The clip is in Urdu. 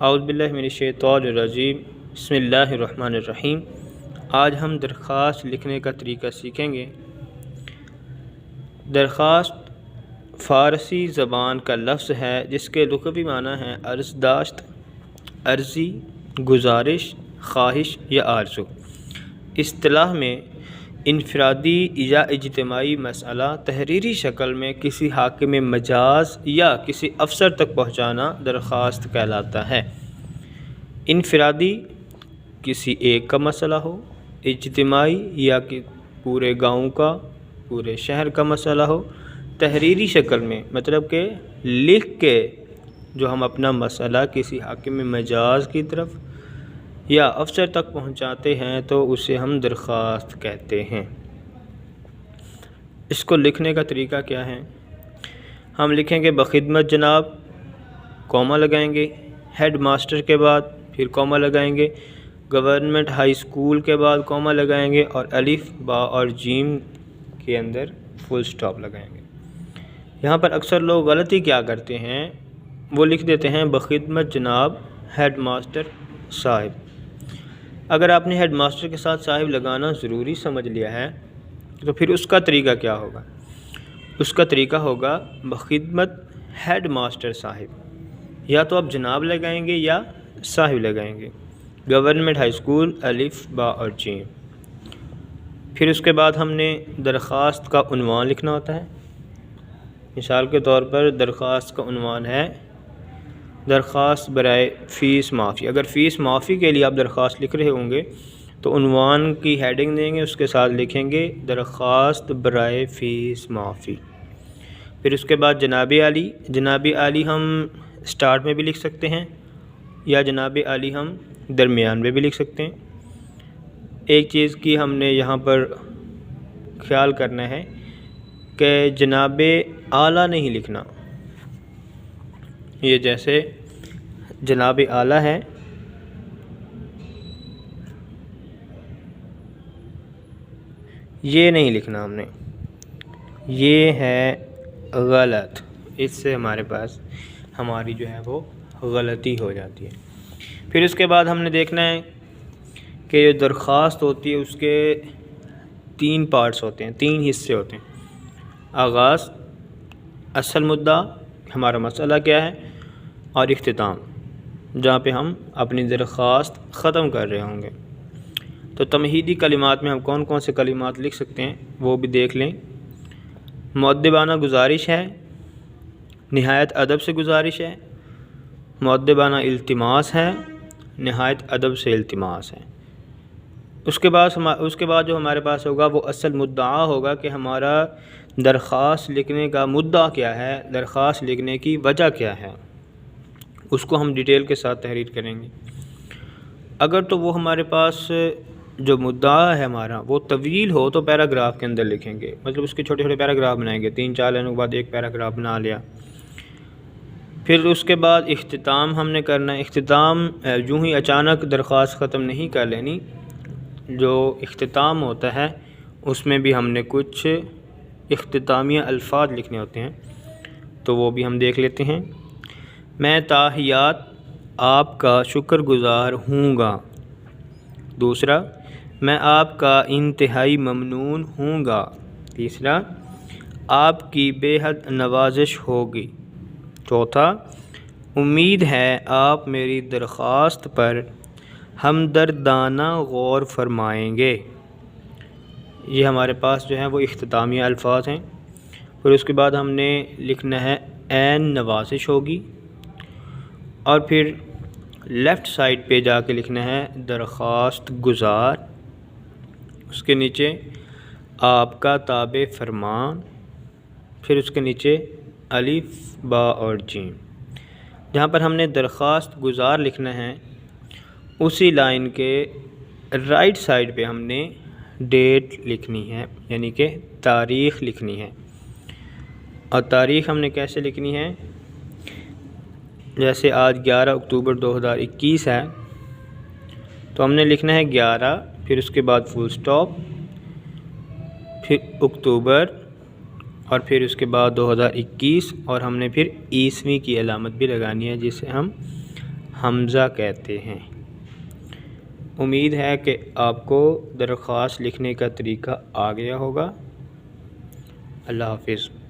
اعوذ باللہ من الشیطان الرجیم بسم اللہ الرحمن الرحیم۔ آج ہم درخواست لکھنے کا طریقہ سیکھیں گے۔ درخواست فارسی زبان کا لفظ ہے جس کے لغوی معنی ہے عرضداشت، عرضی، گزارش، خواہش یا آرزو۔ اصطلاح میں انفرادی یا اجتماعی مسئلہ تحریری شکل میں کسی حاکم مجاز یا کسی افسر تک پہنچانا درخواست کہلاتا ہے۔ انفرادی کسی ایک کا مسئلہ ہو، اجتماعی یا کہ پورے گاؤں کا، پورے شہر کا مسئلہ ہو، تحریری شکل میں مطلب کہ لکھ کے جو ہم اپنا مسئلہ کسی حاکم مجاز کی طرف یا افسر تک پہنچاتے ہیں تو اسے ہم درخواست کہتے ہیں۔ اس کو لکھنے کا طریقہ کیا ہے؟ ہم لکھیں گے بخدمت جناب، کوما لگائیں گے، ہیڈ ماسٹر کے بعد پھر کوما لگائیں گے، گورنمنٹ ہائی اسکول کے بعد کوما لگائیں گے اور الف با اور جیم کے اندر فل سٹاپ لگائیں گے۔ یہاں پر اکثر لوگ غلطی کیا کرتے ہیں، وہ لکھ دیتے ہیں بخدمت جناب ہیڈ ماسٹر صاحب۔ اگر آپ نے ہیڈ ماسٹر کے ساتھ صاحب لگانا ضروری سمجھ لیا ہے تو پھر اس کا طریقہ کیا ہوگا؟ اس کا طریقہ ہوگا بخدمت ہیڈ ماسٹر صاحب، یا تو آپ جناب لگائیں گے یا صاحب لگائیں گے، گورنمنٹ ہائی اسکول الف با اور جیم۔ پھر اس کے بعد ہم نے درخواست کا عنوان لکھنا ہوتا ہے۔ مثال کے طور پر درخواست کا عنوان ہے درخواست برائے فیس معافی۔ اگر فیس معافی کے لیے آپ درخواست لکھ رہے ہوں گے تو عنوان کی ہیڈنگ دیں گے، اس کے ساتھ لکھیں گے درخواست برائے فیس معافی۔ پھر اس کے بعد جناب عالی، جناب عالی ہم سٹارٹ میں بھی لکھ سکتے ہیں یا جناب عالی ہم درمیان میں بھی لکھ سکتے ہیں۔ ایک چیز کی ہم نے یہاں پر خیال کرنا ہے کہ جناب اعلیٰ نہیں لکھنا۔ یہ جیسے جناب اعلیٰ ہے، یہ نہیں لکھنا ہم نے، یہ ہے غلط۔ اس سے ہمارے پاس ہماری جو ہے وہ غلطی ہو جاتی ہے۔ پھر اس کے بعد ہم نے دیکھنا ہے کہ یہ درخواست ہوتی ہے، اس کے 3 پارٹس ہوتے ہیں، 3 حصے ہوتے ہیں۔ آغاز، اصل مدعا ہمارا مسئلہ کیا ہے، اور اختتام جہاں پہ ہم اپنی درخواست ختم کر رہے ہوں گے۔ تو تمہیدی کلمات میں ہم کون کون سے کلمات لکھ سکتے ہیں وہ بھی دیکھ لیں۔ مؤدبانہ گزارش ہے، نہایت ادب سے گزارش ہے، مؤدبانہ التماس ہے، نہایت ادب سے التماس ہے۔ اس کے بعد جو ہمارے پاس ہوگا وہ اصل مدعا ہوگا کہ ہمارا درخواست لکھنے کا مدعا کیا ہے، درخواست لکھنے کی وجہ کیا ہے، اس کو ہم ڈیٹیل کے ساتھ تحریر کریں گے۔ اگر تو وہ ہمارے پاس جو مدعا ہے ہمارا وہ طویل ہو تو پیراگراف کے اندر لکھیں گے، مطلب اس کے چھوٹے چھوٹے پیراگراف بنائیں گے، 3-4 لائنوں کے بعد ایک پیراگراف بنا لیا۔ پھر اس کے بعد اختتام ہم نے کرنا ہے۔ اختتام یوں ہی اچانک درخواست ختم نہیں کر لینی، جو اختتام ہوتا ہے اس میں بھی ہم نے کچھ اختتامیہ الفاظ لکھنے ہوتے ہیں، تو وہ بھی ہم دیکھ لیتے ہیں۔ میں تاحیات آپ کا شکر گزار ہوں گا۔ دوسرا، میں آپ کا انتہائی ممنون ہوں گا۔ تیسرا، آپ کی بے حد نوازش ہوگی۔ چوتھا، امید ہے آپ میری درخواست پر ہمدردانہ غور فرمائیں گے۔ یہ ہمارے پاس جو ہے وہ اختتامیہ الفاظ ہیں۔ پھر اس کے بعد ہم نے لکھنا ہے عین نوازش ہوگی، اور پھر لیفٹ سائڈ پہ جا کے لکھنا ہے درخواست گزار، اس کے نیچے آپ کا تابع فرمان، پھر اس کے نیچے الف با اور جیم۔ جہاں پر ہم نے درخواست گزار لکھنا ہے اسی لائن کے رائٹ سائڈ پہ ہم نے ڈیٹ لکھنی ہے، یعنی کہ تاریخ لکھنی ہے۔ اور تاریخ ہم نے کیسے لکھنی ہے؟ جیسے آج 11 اکتوبر 2021 ہے تو ہم نے لکھنا ہے 11، پھر اس کے بعد فل سٹاپ، پھر اکتوبر، اور پھر اس کے بعد 2021، اور ہم نے پھر عیسوی کی علامت بھی لگانی ہے جسے ہم حمزہ کہتے ہیں۔ امید ہے کہ آپ کو درخواست لکھنے کا طریقہ آ گیا ہوگا۔ اللہ حافظ۔